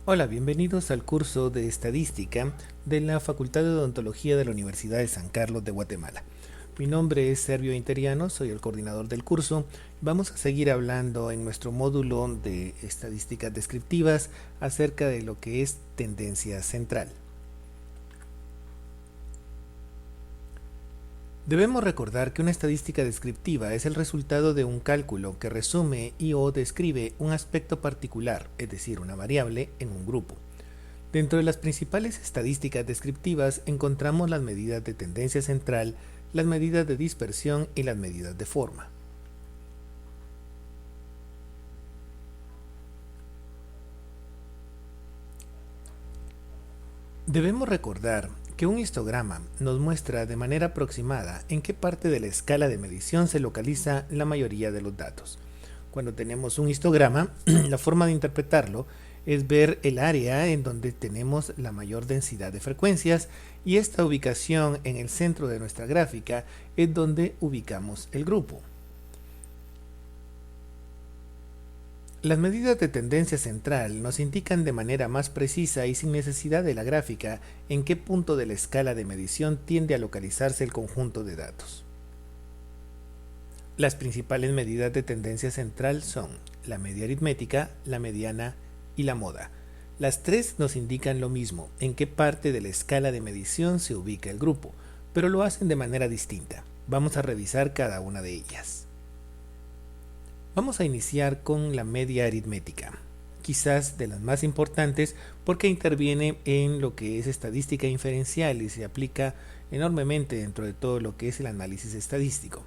Hola, bienvenidos al curso de Estadística de la Facultad de Odontología de la Universidad de San Carlos de Guatemala. Mi nombre es Servio Interiano, soy el coordinador del curso. Vamos a seguir hablando en nuestro módulo de estadísticas descriptivas acerca de lo que es tendencia central. Debemos recordar que una estadística descriptiva es el resultado de un cálculo que resume y/o describe un aspecto particular, es decir, una variable, en un grupo. Dentro de las principales estadísticas descriptivas encontramos las medidas de tendencia central, las medidas de dispersión y las medidas de forma. Debemos recordar que un histograma nos muestra de manera aproximada en qué parte de la escala de medición se localiza la mayoría de los datos. Cuando tenemos un histograma, la forma de interpretarlo es ver el área en donde tenemos la mayor densidad de frecuencias y esta ubicación en el centro de nuestra gráfica es donde ubicamos el grupo. Las medidas de tendencia central nos indican de manera más precisa y sin necesidad de la gráfica en qué punto de la escala de medición tiende a localizarse el conjunto de datos. Las principales medidas de tendencia central son la media aritmética, la mediana y la moda. Las tres nos indican lo mismo, en qué parte de la escala de medición se ubica el grupo, pero lo hacen de manera distinta. Vamos a revisar cada una de ellas. Vamos a iniciar con la media aritmética, quizás de las más importantes porque interviene en lo que es estadística inferencial y se aplica enormemente dentro de todo lo que es el análisis estadístico.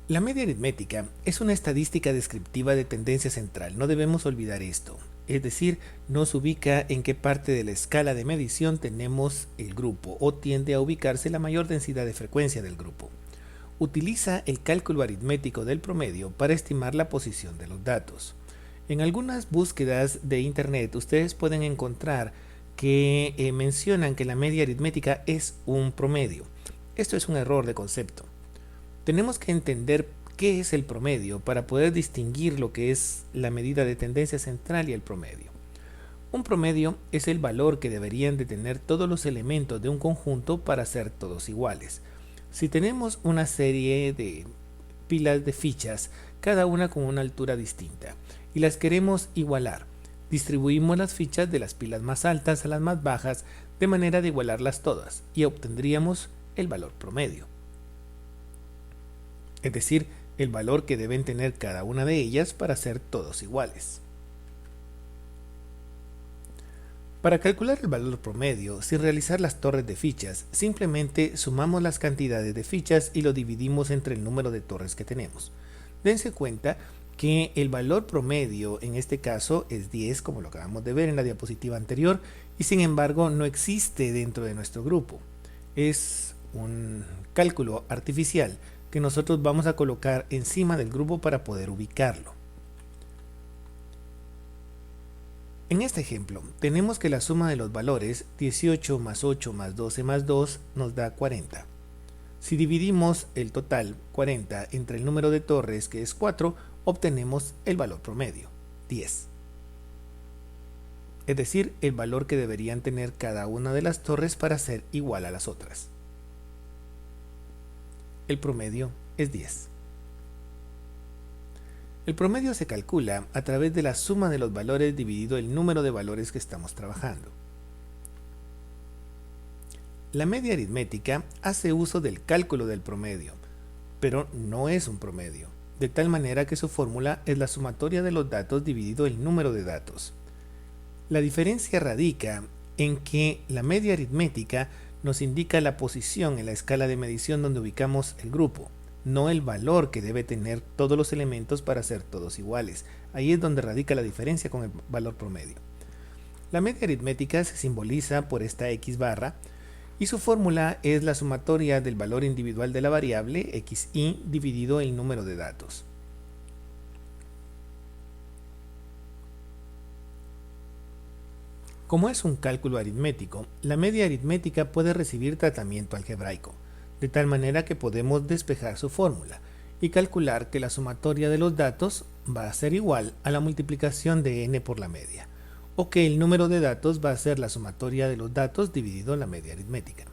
La media aritmética es una estadística descriptiva de tendencia central, no debemos olvidar esto, es decir, nos ubica en qué parte de la escala de medición tenemos el grupo o tiende a ubicarse la mayor densidad de frecuencia del grupo. Utiliza el cálculo aritmético del promedio para estimar la posición de los datos. En algunas búsquedas de internet ustedes pueden encontrar que mencionan que la media aritmética es un promedio. Esto es un error de concepto. Tenemos que entender qué es el promedio para poder distinguir lo que es la medida de tendencia central y el promedio. Un promedio es el valor que deberían de tener todos los elementos de un conjunto para ser todos iguales. Si tenemos una serie de pilas de fichas, cada una con una altura distinta, y las queremos igualar, distribuimos las fichas de las pilas más altas a las más bajas de manera de igualarlas todas y obtendríamos el valor promedio. Es decir, el valor que deben tener cada una de ellas para ser todos iguales. Para calcular el valor promedio, sin realizar las torres de fichas, simplemente sumamos las cantidades de fichas y lo dividimos entre el número de torres que tenemos. Dense cuenta que el valor promedio en este caso es 10, como lo acabamos de ver en la diapositiva anterior, y sin embargo no existe dentro de nuestro grupo. Es un cálculo artificial que nosotros vamos a colocar encima del grupo para poder ubicarlo. En este ejemplo, tenemos que la suma de los valores 18 más 8 más 12 más 2 nos da 40. Si dividimos el total 40 entre el número de torres, que es 4, obtenemos el valor promedio, 10. Es decir, el valor que deberían tener cada una de las torres para ser igual a las otras. El promedio es 10. El promedio se calcula a través de la suma de los valores dividido el número de valores que estamos trabajando. La media aritmética hace uso del cálculo del promedio, pero no es un promedio, de tal manera que su fórmula es la sumatoria de los datos dividido el número de datos. La diferencia radica en que la media aritmética nos indica la posición en la escala de medición donde ubicamos el grupo, no el valor que debe tener todos los elementos para ser todos iguales. Ahí es donde radica la diferencia con el valor promedio. La media aritmética se simboliza por esta X barra y su fórmula es la sumatoria del valor individual de la variable xi dividido el número de datos. Como es un cálculo aritmético, la media aritmética puede recibir tratamiento algebraico, de tal manera que podemos despejar su fórmula y calcular que la sumatoria de los datos va a ser igual a la multiplicación de n por la media, o que el número de datos va a ser la sumatoria de los datos dividido la media aritmética.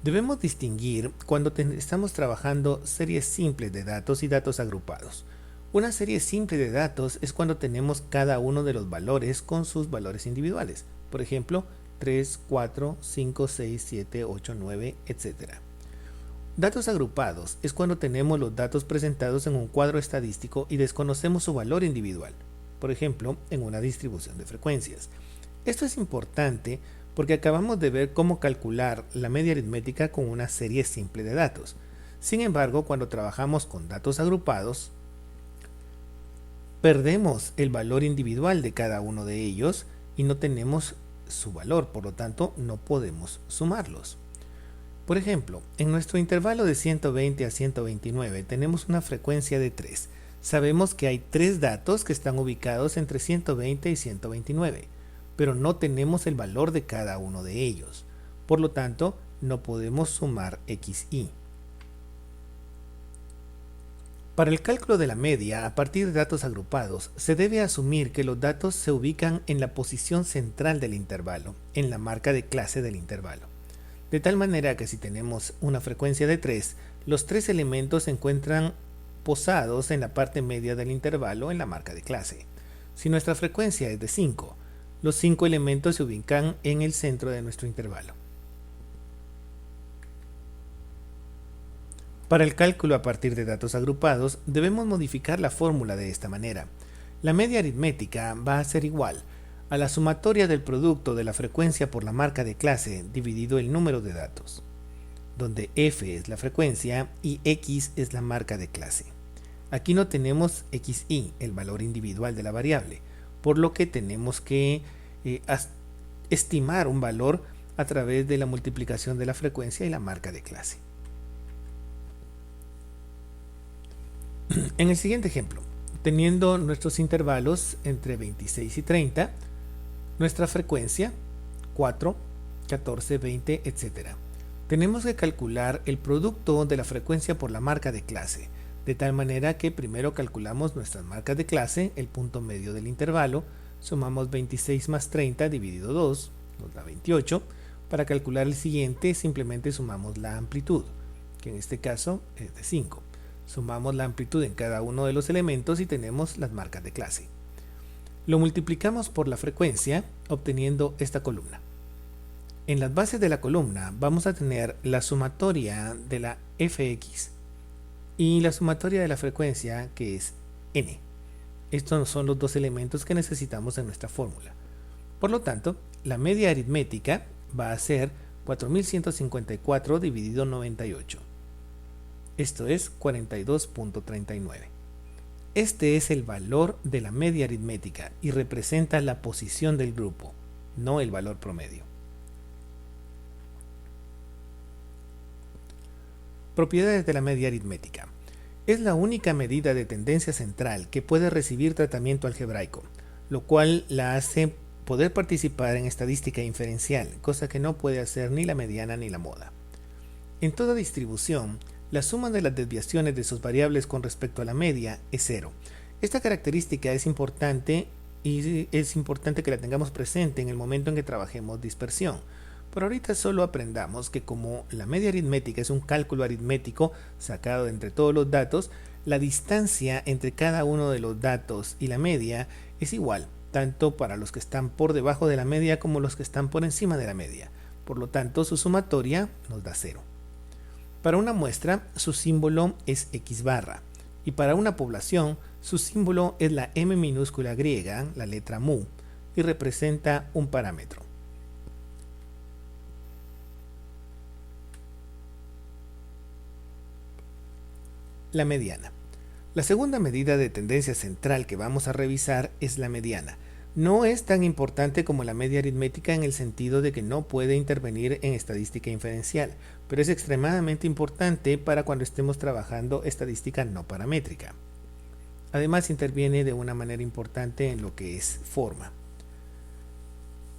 Debemos distinguir cuando estamos trabajando series simples de datos y datos agrupados. Una serie simple de datos es cuando tenemos cada uno de los valores con sus valores individuales. Por ejemplo, 3, 4, 5, 6, 7, 8, 9, etc. Datos agrupados es cuando tenemos los datos presentados en un cuadro estadístico y desconocemos su valor individual. Por ejemplo, en una distribución de frecuencias. Esto es importante porque acabamos de ver cómo calcular la media aritmética con una serie simple de datos. Sin embargo, cuando trabajamos con datos agrupados, perdemos el valor individual de cada uno de ellos y no tenemos su valor, por lo tanto no podemos sumarlos. Por ejemplo, en nuestro intervalo de 120 a 129 tenemos una frecuencia de 3. Sabemos que hay 3 datos que están ubicados entre 120 y 129. Pero no tenemos el valor de cada uno de ellos. Por lo tanto, no podemos sumar xy. Para el cálculo de la media a partir de datos agrupados, se debe asumir que los datos se ubican en la posición central del intervalo, en la marca de clase del intervalo. De tal manera que si tenemos una frecuencia de 3, los 3 elementos se encuentran posados en la parte media del intervalo en la marca de clase. Si nuestra frecuencia es de 5, los 5 elementos se ubican en el centro de nuestro intervalo. Para el cálculo a partir de datos agrupados, debemos modificar la fórmula de esta manera. La media aritmética va a ser igual a la sumatoria del producto de la frecuencia por la marca de clase dividido el número de datos, donde f es la frecuencia y x es la marca de clase. Aquí no tenemos xy, el valor individual de la variable, por lo que tenemos que estimar un valor a través de la multiplicación de la frecuencia y la marca de clase. En el siguiente ejemplo, teniendo nuestros intervalos entre 26 y 30, nuestra frecuencia 4, 14, 20, etc. Tenemos que calcular el producto de la frecuencia por la marca de clase, de tal manera que primero calculamos nuestras marcas de clase, el punto medio del intervalo, sumamos 26 más 30 dividido 2, nos da 28. Para calcular el siguiente simplemente sumamos la amplitud, que en este caso es de 5. Sumamos la amplitud en cada uno de los elementos y tenemos las marcas de clase. Lo multiplicamos por la frecuencia, obteniendo esta columna. En las bases de la columna vamos a tener la sumatoria de la fx y la sumatoria de la frecuencia, que es n. Estos son los dos elementos que necesitamos en nuestra fórmula. Por lo tanto, la media aritmética va a ser 4154 dividido 98. Esto es 42.39. Este es el valor de la media aritmética y representa la posición del grupo, no el valor promedio. Propiedades de la media aritmética. Es la única medida de tendencia central que puede recibir tratamiento algebraico, lo cual la hace poder participar en estadística inferencial, cosa que no puede hacer ni la mediana ni la moda. En toda distribución, la suma de las desviaciones de sus variables con respecto a la media es 0. Esta característica es importante y es importante que la tengamos presente en el momento en que trabajemos dispersión. Por ahorita solo aprendamos que como la media aritmética es un cálculo aritmético sacado de entre todos los datos, la distancia entre cada uno de los datos y la media es igual, tanto para los que están por debajo de la media como los que están por encima de la media. Por lo tanto, su sumatoria nos da 0. Para una muestra, su símbolo es x barra, y para una población, su símbolo es la m minúscula griega, la letra mu, y representa un parámetro. La mediana. La segunda medida de tendencia central que vamos a revisar es la mediana. No es tan importante como la media aritmética en el sentido de que no puede intervenir en estadística inferencial, pero es extremadamente importante para cuando estemos trabajando estadística no paramétrica. Además, interviene de una manera importante en lo que es forma.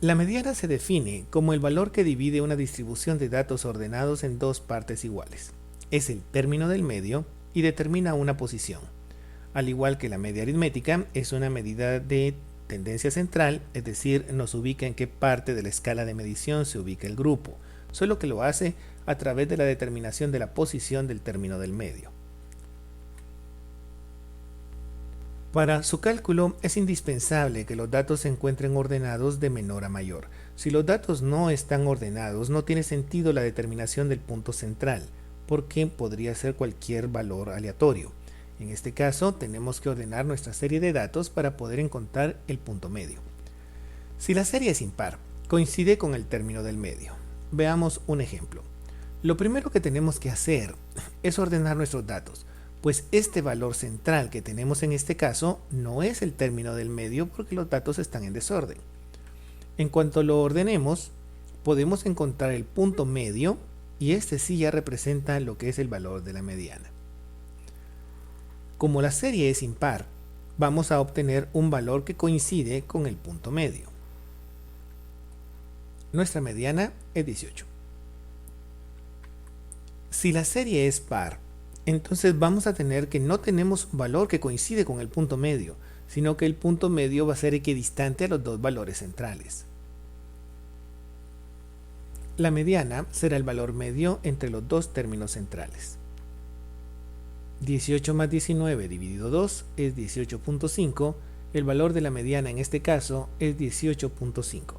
La mediana se define como el valor que divide una distribución de datos ordenados en dos partes iguales. es el término del medio y determina una posición. Al igual que la media aritmética, es una medida de tendencia central, es decir, nos ubica en qué parte de la escala de medición se ubica el grupo, solo que lo hace a través de la determinación de la posición del término del medio. Para su cálculo es indispensable que los datos se encuentren ordenados de menor a mayor. Si los datos no están ordenados, no tiene sentido la determinación del punto central, porque podría ser cualquier valor aleatorio. En este caso, tenemos que ordenar nuestra serie de datos para poder encontrar el punto medio. Si la serie es impar, coincide con el término del medio. Veamos un ejemplo. Lo primero que tenemos que hacer es ordenar nuestros datos, pues este valor central que tenemos en este caso no es el término del medio porque los datos están en desorden. En cuanto lo ordenemos, podemos encontrar el punto medio y este sí ya representa lo que es el valor de la mediana. Como la serie es impar, vamos a obtener un valor que coincide con el punto medio. Nuestra mediana es 18. Si la serie es par, entonces vamos a tener que no tenemos un valor que coincide con el punto medio, sino que el punto medio va a ser equidistante a los dos valores centrales. La mediana será el valor medio entre los dos términos centrales. 18 más 19 dividido 2 es 18.5, el valor de la mediana en este caso es 18.5,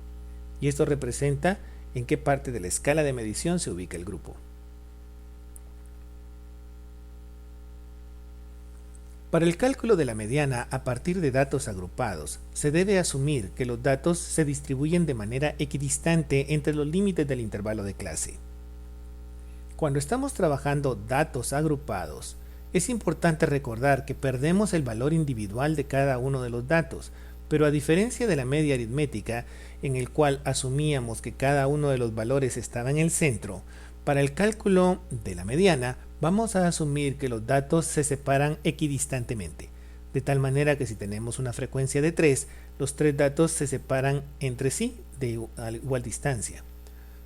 y esto representa en qué parte de la escala de medición se ubica el grupo. Para el cálculo de la mediana a partir de datos agrupados, se debe asumir que los datos se distribuyen de manera equidistante entre los límites del intervalo de clase. Cuando estamos trabajando datos agrupados, es importante recordar que perdemos el valor individual de cada uno de los datos, pero a diferencia de la media aritmética, en el cual asumíamos que cada uno de los valores estaba en el centro, para el cálculo de la mediana vamos a asumir que los datos se separan equidistantemente, de tal manera que si tenemos una frecuencia de 3, los tres datos se separan entre sí de igual distancia.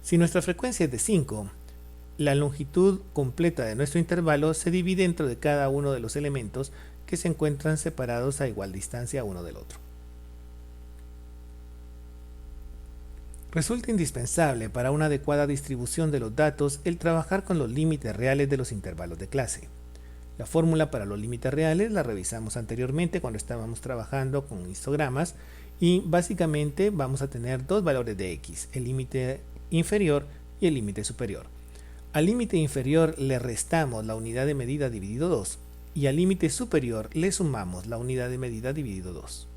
Si nuestra frecuencia es de 5, la longitud completa de nuestro intervalo se divide dentro de cada uno de los elementos que se encuentran separados a igual distancia uno del otro. Resulta indispensable para una adecuada distribución de los datos el trabajar con los límites reales de los intervalos de clase. La fórmula para los límites reales la revisamos anteriormente cuando estábamos trabajando con histogramas y básicamente vamos a tener dos valores de x, el límite inferior y el límite superior. Al límite inferior le restamos la unidad de medida dividido 2 y al límite superior le sumamos la unidad de medida dividido 2.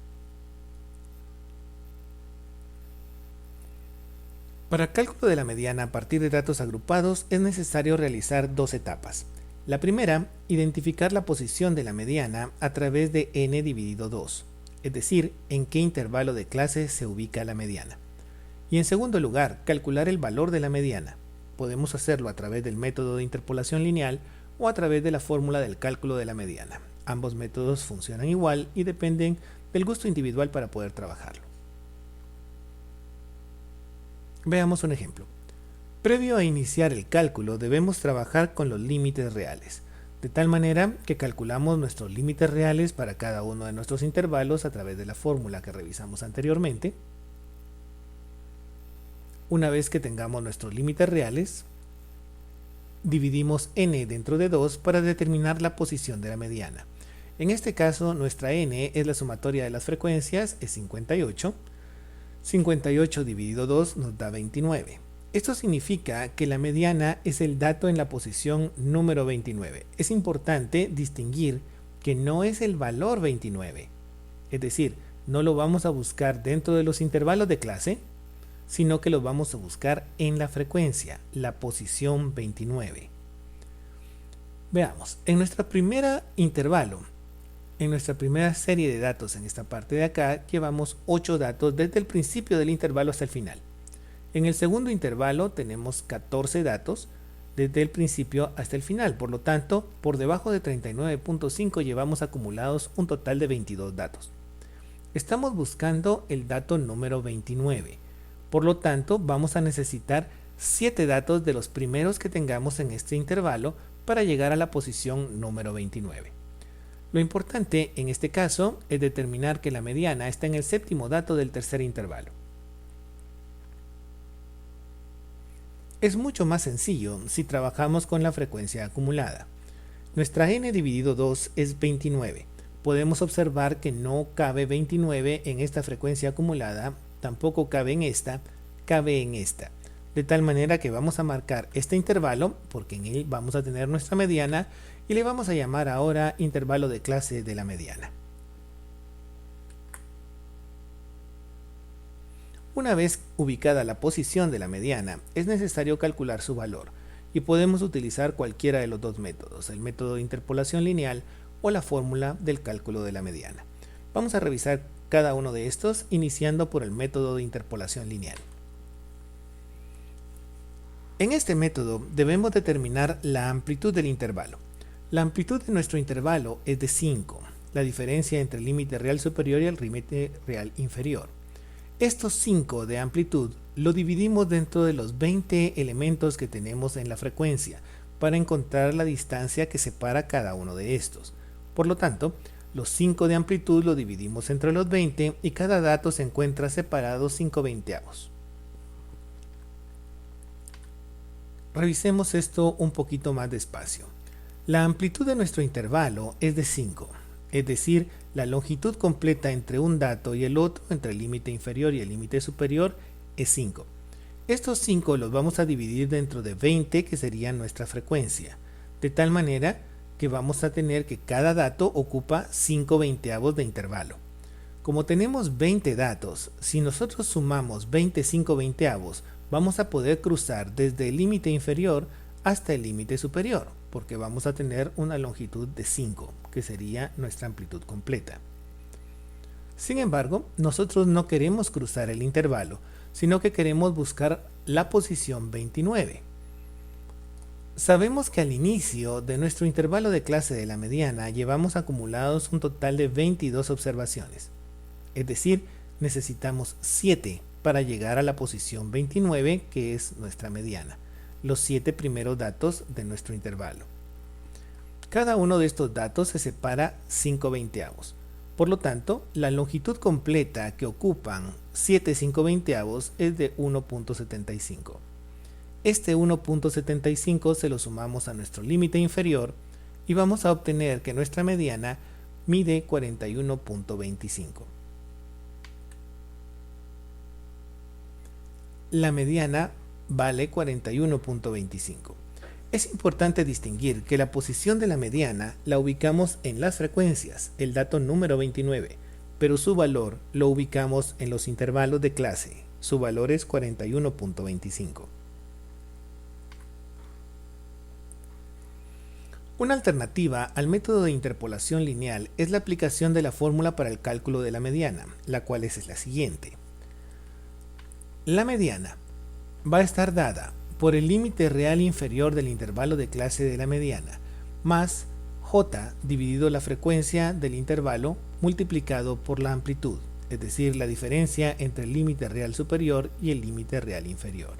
Para el cálculo de la mediana a partir de datos agrupados es necesario realizar dos etapas. La primera, identificar la posición de la mediana a través de n dividido 2, es decir, en qué intervalo de clase se ubica la mediana. Y en segundo lugar, calcular el valor de la mediana. Podemos hacerlo a través del método de interpolación lineal o a través de la fórmula del cálculo de la mediana. Ambos métodos funcionan igual y dependen del gusto individual para poder trabajarlo. Veamos un ejemplo. Previo a iniciar el cálculo debemos trabajar con los límites reales, de tal manera que calculamos nuestros límites reales para cada uno de nuestros intervalos a través de la fórmula que revisamos anteriormente. Una vez que tengamos nuestros límites reales, dividimos n dentro de 2 para determinar la posición de la mediana. En este caso, nuestra n es la sumatoria de las frecuencias, es 58. 58 dividido 2 nos da 29. Esto significa que la mediana es el dato en la posición número 29. Es importante distinguir que no es el valor 29. Es decir, no lo vamos a buscar dentro de los intervalos de clase, sino que lo vamos a buscar en la frecuencia, la posición 29. Veamos, en nuestra primera intervalo, en nuestra primera serie de datos en esta parte de acá, llevamos 8 datos desde el principio del intervalo hasta el final. En el segundo intervalo tenemos 14 datos desde el principio hasta el final. Por lo tanto, por debajo de 39.5 llevamos acumulados un total de 22 datos. Estamos buscando el dato número 29. Por lo tanto, vamos a necesitar 7 datos de los primeros que tengamos en este intervalo para llegar a la posición número 29. Lo importante en este caso es determinar que la mediana está en el séptimo dato del tercer intervalo. Es mucho más sencillo si trabajamos con la frecuencia acumulada. Nuestra n dividido 2 es 29. Podemos observar que no cabe 29 en esta frecuencia acumulada, tampoco cabe en esta, cabe en esta. De tal manera que vamos a marcar este intervalo, porque en él vamos a tener nuestra mediana, y le vamos a llamar ahora intervalo de clase de la mediana. Una vez ubicada la posición de la mediana, es necesario calcular su valor, y podemos utilizar cualquiera de los dos métodos, el método de interpolación lineal o la fórmula del cálculo de la mediana. Vamos a revisar cada uno de estos, iniciando por el método de interpolación lineal. En este método debemos determinar la amplitud del intervalo. La amplitud de nuestro intervalo es de 5, la diferencia entre el límite real superior y el límite real inferior. Estos 5 de amplitud lo dividimos dentro de los 20 elementos que tenemos en la frecuencia para encontrar la distancia que separa cada uno de estos. Por lo tanto, los 5 de amplitud lo dividimos entre los 20 y cada dato se encuentra separado 5/20. Revisemos esto un poquito más despacio. La amplitud de nuestro intervalo es de 5, es decir, la longitud completa entre un dato y el otro, entre el límite inferior y el límite superior, es 5. Estos 5 los vamos a dividir dentro de 20, que sería nuestra frecuencia, de tal manera que vamos a tener que cada dato ocupa 5/20 de intervalo. Como tenemos 20 datos, si nosotros sumamos 20 5/20, vamos a poder cruzar desde el límite inferior hasta el límite superior, porque vamos a tener una longitud de 5, que sería nuestra amplitud completa. Sin embargo, nosotros no queremos cruzar el intervalo, sino que queremos buscar la posición 29. Sabemos que al inicio de nuestro intervalo de clase de la mediana llevamos acumulados un total de 22 observaciones, es decir, necesitamos 7 para llegar a la posición 29, que es nuestra mediana, los 7 primeros datos de nuestro intervalo. Cada uno de estos datos se separa 5/20. Por lo tanto, la longitud completa que ocupan 7 5/20 es de 1.75. Este 1.75 se lo sumamos a nuestro límite inferior y vamos a obtener que nuestra mediana mide 41.25. La mediana vale 41.25. Es importante distinguir que la posición de la mediana la ubicamos en las frecuencias, el dato número 29, pero su valor lo ubicamos en los intervalos de clase, su valor es 41.25. Una alternativa al método de interpolación lineal es la aplicación de la fórmula para el cálculo de la mediana, la cual es la siguiente. La mediana va a estar dada por el límite real inferior del intervalo de clase de la mediana, más j dividido la frecuencia del intervalo multiplicado por la amplitud, es decir, la diferencia entre el límite real superior y el límite real inferior.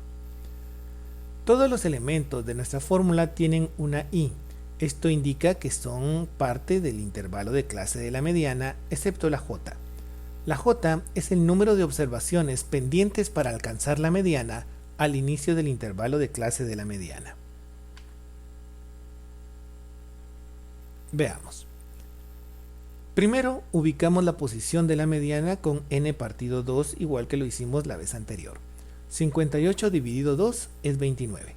Todos los elementos de nuestra fórmula tienen una i. Esto indica que son parte del intervalo de clase de la mediana, excepto la j. La j es el número de observaciones pendientes para alcanzar la mediana al inicio del intervalo de clase de la mediana. Veamos. Primero ubicamos la posición de la mediana con n partido 2, igual que lo hicimos la vez anterior. 58 dividido 2 es 29.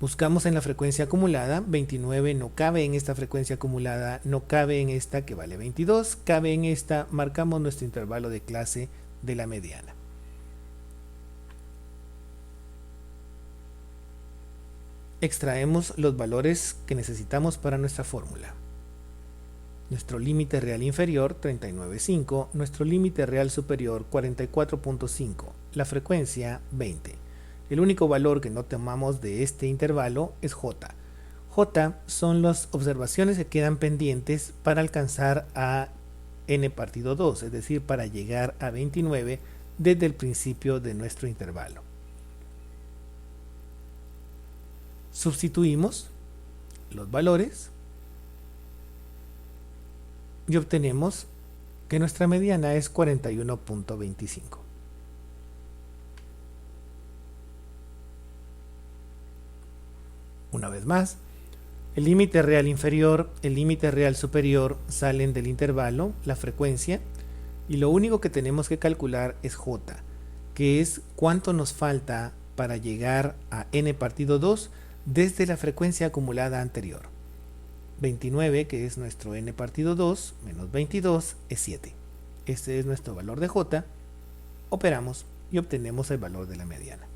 Buscamos en la frecuencia acumulada, 29 no cabe en esta frecuencia acumulada, no cabe en esta que vale 22, cabe en esta, marcamos nuestro intervalo de clase de la mediana. Extraemos los valores que necesitamos para nuestra fórmula. Nuestro límite real inferior 39.5, nuestro límite real superior 44.5, la frecuencia 20. El único valor que no tomamos de este intervalo es j. J son las observaciones que quedan pendientes para alcanzar a n partido 2, es decir, para llegar a 29 desde el principio de nuestro intervalo. Sustituimos los valores y obtenemos que nuestra mediana es 41.25. Una vez más, el límite real inferior, el límite real superior salen del intervalo, la frecuencia, y lo único que tenemos que calcular es J, que es cuánto nos falta para llegar a n partido 2 desde la frecuencia acumulada anterior. 29, que es nuestro n partido 2, menos 22 es 7. Este es nuestro valor de J. Operamos y obtenemos el valor de la mediana.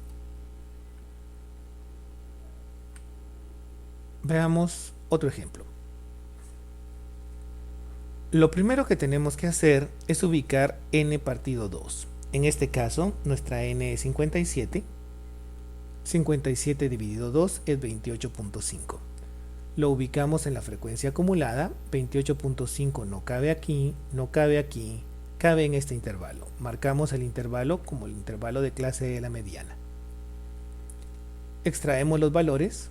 Veamos otro ejemplo. Lo primero que tenemos que hacer es ubicar n partido 2. En este caso, nuestra n es 57. 57 dividido 2 es 28.5. Lo ubicamos en la frecuencia acumulada. 28.5 no cabe aquí, no cabe aquí, cabe en este intervalo. Marcamos el intervalo como el intervalo de clase de la mediana. Extraemos los valores.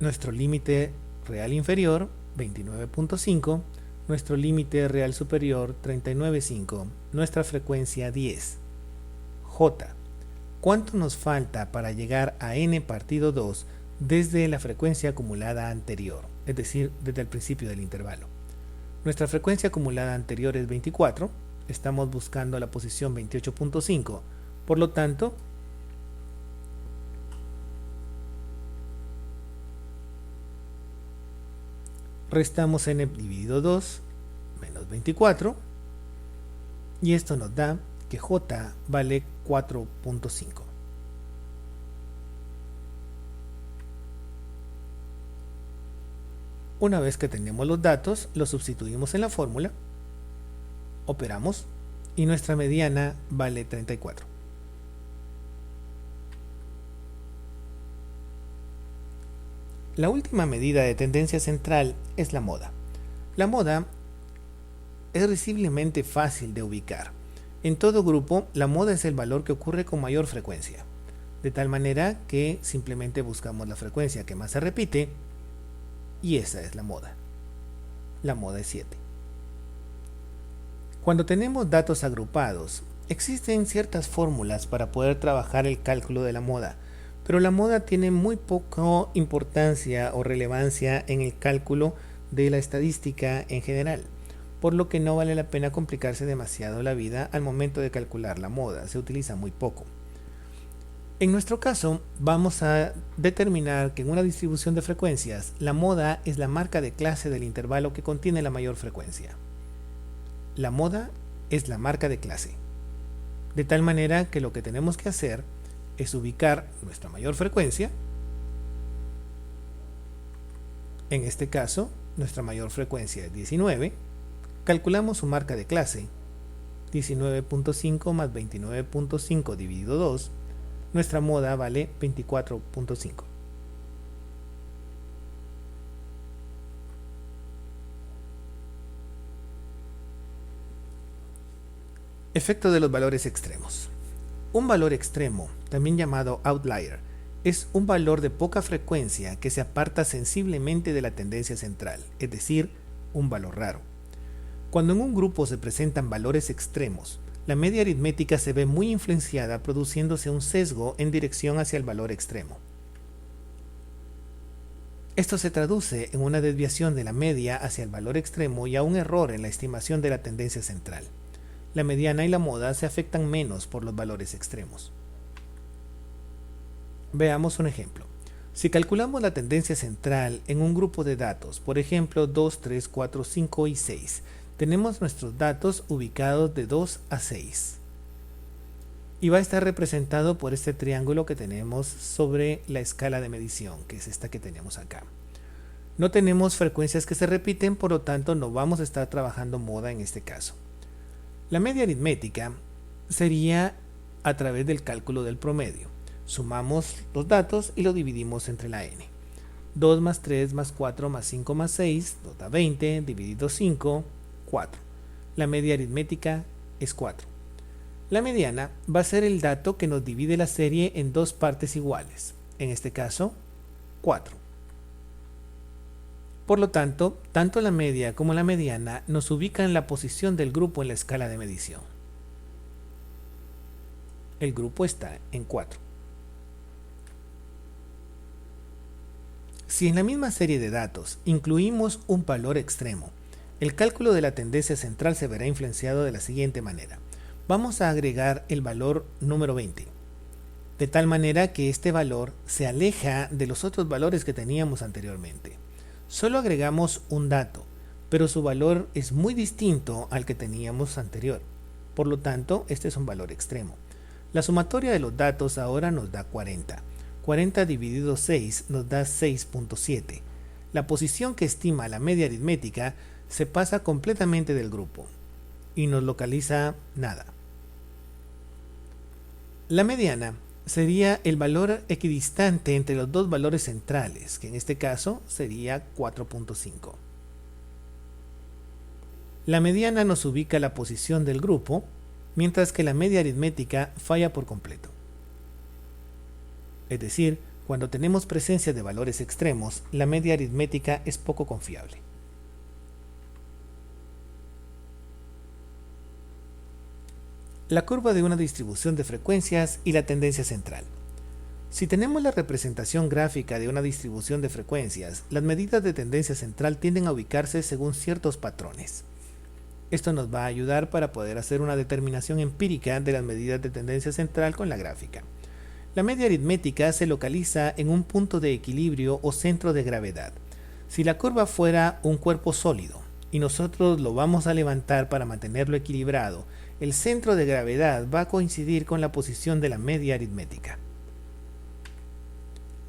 Nuestro límite real inferior, 29.5. Nuestro límite real superior, 39.5. Nuestra frecuencia, 10. J. ¿Cuánto nos falta para llegar a n partido 2 desde la frecuencia acumulada anterior? Es decir, desde el principio del intervalo. Nuestra frecuencia acumulada anterior es 24. Estamos buscando la posición 28.5. Por lo tanto, restamos n dividido 2 menos 24 y esto nos da que J vale 4.5. Una vez que tenemos los datos, los sustituimos en la fórmula, operamos y nuestra mediana vale 34. La última medida de tendencia central es la moda. La moda es risiblemente fácil de ubicar. En todo grupo, la moda es el valor que ocurre con mayor frecuencia, de tal manera que simplemente buscamos la frecuencia que más se repite y esa es la moda. La moda es 7. Cuando tenemos datos agrupados, existen ciertas fórmulas para poder trabajar el cálculo de la moda, pero la moda tiene muy poca importancia o relevancia en el cálculo de la estadística en general, por lo que no vale la pena complicarse demasiado la vida al momento de calcular la moda, se utiliza muy poco. En nuestro caso, vamos a determinar que en una distribución de frecuencias, la moda es la marca de clase del intervalo que contiene la mayor frecuencia. La moda es la marca de clase, de tal manera que lo que tenemos que hacer es ubicar nuestra mayor frecuencia. En este caso, nuestra mayor frecuencia es 19. Calculamos su marca de clase, 19.5 más 29.5 dividido 2. Nuestra moda vale 24.5. Efecto de los valores extremos. Un valor extremo, también llamado outlier, es un valor de poca frecuencia que se aparta sensiblemente de la tendencia central, es decir, un valor raro. Cuando en un grupo se presentan valores extremos, la media aritmética se ve muy influenciada, produciéndose un sesgo en dirección hacia el valor extremo. Esto se traduce en una desviación de la media hacia el valor extremo y a un error en la estimación de la tendencia central. La mediana y la moda se afectan menos por los valores extremos. Veamos un ejemplo. Si calculamos la tendencia central en un grupo de datos, por ejemplo 2, 3, 4, 5 y 6, tenemos nuestros datos ubicados de 2 a 6. Y va a estar representado por este triángulo que tenemos sobre la escala de medición, que es esta que tenemos acá. No tenemos frecuencias que se repiten, por lo tanto no vamos a estar trabajando moda en este caso. La media aritmética sería a través del cálculo del promedio. Sumamos los datos y lo dividimos entre la n. 2 más 3 más 4 más 5 más 6 nos da 20, dividido 5, 4. La media aritmética es 4. La mediana va a ser el dato que nos divide la serie en dos partes iguales. En este caso, 4. Por lo tanto, tanto la media como la mediana nos ubican la posición del grupo en la escala de medición. El grupo está en 4. Si en la misma serie de datos incluimos un valor extremo, el cálculo de la tendencia central se verá influenciado de la siguiente manera. Vamos a agregar el valor número 20, de tal manera que este valor se aleja de los otros valores que teníamos anteriormente. Solo agregamos un dato, pero su valor es muy distinto al que teníamos anterior. Por lo tanto, este es un valor extremo. La sumatoria de los datos ahora nos da 40. 40 dividido 6 nos da 6.7. La posición que estima la media aritmética se pasa completamente del grupo y nos localiza nada. La mediana sería el valor equidistante entre los dos valores centrales, que en este caso sería 4.5. La mediana nos ubica la posición del grupo, mientras que la media aritmética falla por completo. Es decir, cuando tenemos presencia de valores extremos, la media aritmética es poco confiable. La curva de una distribución de frecuencias y la tendencia central. Si tenemos la representación gráfica de una distribución de frecuencias, las medidas de tendencia central tienden a ubicarse según ciertos patrones. Esto nos va a ayudar para poder hacer una determinación empírica de las medidas de tendencia central con la gráfica. La media aritmética se localiza en un punto de equilibrio o centro de gravedad. Si la curva fuera un cuerpo sólido y nosotros lo vamos a levantar para mantenerlo equilibrado, el centro de gravedad va a coincidir con la posición de la media aritmética.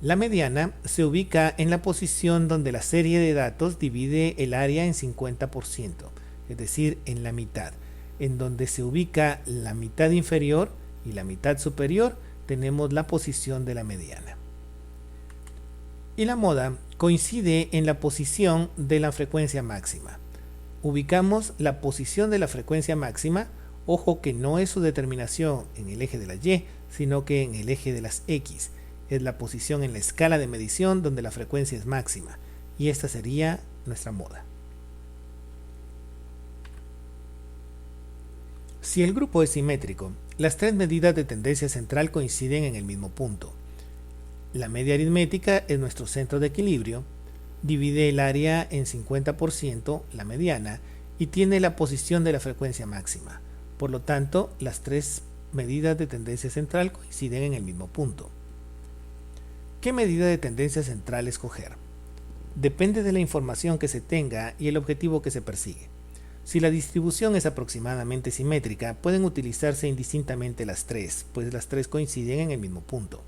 La mediana se ubica en la posición donde la serie de datos divide el área en 50%, es decir, en la mitad. En donde se ubica la mitad inferior y la mitad superior, tenemos la posición de la mediana. Y la moda coincide en la posición de la frecuencia máxima. Ubicamos la posición de la frecuencia máxima, ojo que no es su determinación en el eje de la Y, sino que en el eje de las X. Es la posición en la escala de medición donde la frecuencia es máxima, y esta sería nuestra moda. Si el grupo es simétrico, las tres medidas de tendencia central coinciden en el mismo punto. La media aritmética es nuestro centro de equilibrio, divide el área en 50%, la mediana, y tiene la posición de la frecuencia máxima. Por lo tanto, las tres medidas de tendencia central coinciden en el mismo punto. ¿Qué medida de tendencia central escoger? Depende de la información que se tenga y el objetivo que se persigue. Si la distribución es aproximadamente simétrica, pueden utilizarse indistintamente las tres, pues las tres coinciden en el mismo punto.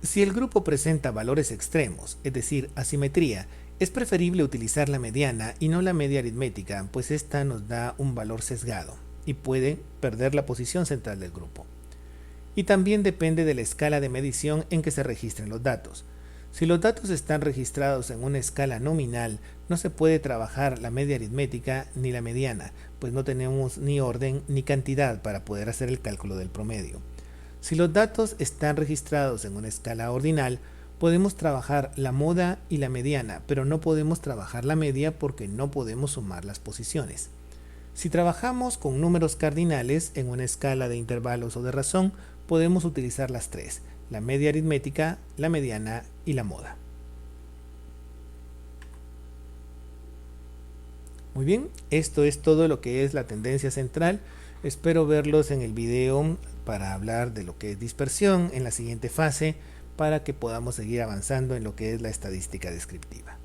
Si el grupo presenta valores extremos, es decir, asimetría, es preferible utilizar la mediana y no la media aritmética, pues esta nos da un valor sesgado y puede perder la posición central del grupo. Y también depende de la escala de medición en que se registren los datos. Si los datos están registrados en una escala nominal, no se puede trabajar la media aritmética ni la mediana, pues no tenemos ni orden ni cantidad para poder hacer el cálculo del promedio. Si los datos están registrados en una escala ordinal, podemos trabajar la moda y la mediana, pero no podemos trabajar la media porque no podemos sumar las posiciones. Si trabajamos con números cardinales en una escala de intervalos o de razón, podemos utilizar las tres: la media aritmética, la mediana y la moda. Muy bien, esto es todo lo que es la tendencia central. Espero verlos en el video para hablar de lo que es dispersión en la siguiente fase, para que podamos seguir avanzando en lo que es la estadística descriptiva.